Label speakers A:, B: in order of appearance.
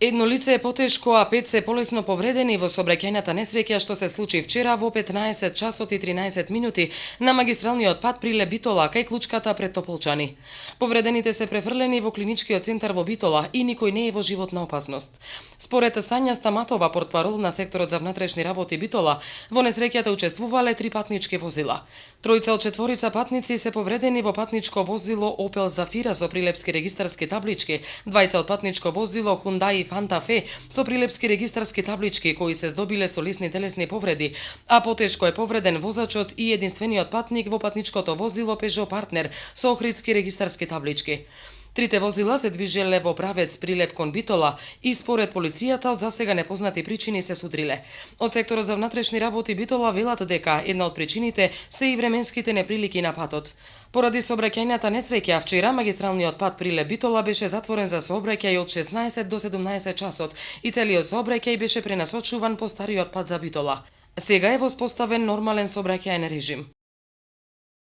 A: Едно лице е потешко, а 5 се полесно повредени во сообраќајната несреќа што се случи вчера во 15 часот и 13 минути на магистралниот пат Прилеп Битола кај Клучката пред Тополчани. Повредените се префрлени во клиничкиот центар во Битола и никој не е во животна опасност. Според Сања Стаматова, портпарол на секторот за внатрешни работи Битола, во несреќата учествувале 3 патнички возила. Тројца од четворица патници се повредени во патничко возило Opel Zafira со прилепски регистарски таблички, двајца од патничко возило Hyundai Fanta Fe со прилепски регистарски таблички кои се здобиле со лесни телесни повреди, а потешко е повреден возачот и единствениот патник во патничкото возило Peugeot Partner со охридски регистарски таблички. Трите возила се движеле во правец Прилеп кон Битола и според полицијата од засега непознати причини се судриле. Од секторот за внатрешни работи Битола велат дека една од причините се и временските неприлики на патот. Поради сообраќајната несреќа вчера магистралниот пат Прилеп Битола беше затворен за сообраќај од 16 до 17 часот и целиот сообраќај беше пренасочуван по стариот пат за Битола. Сега е воспоставен нормален сообраќајен режим.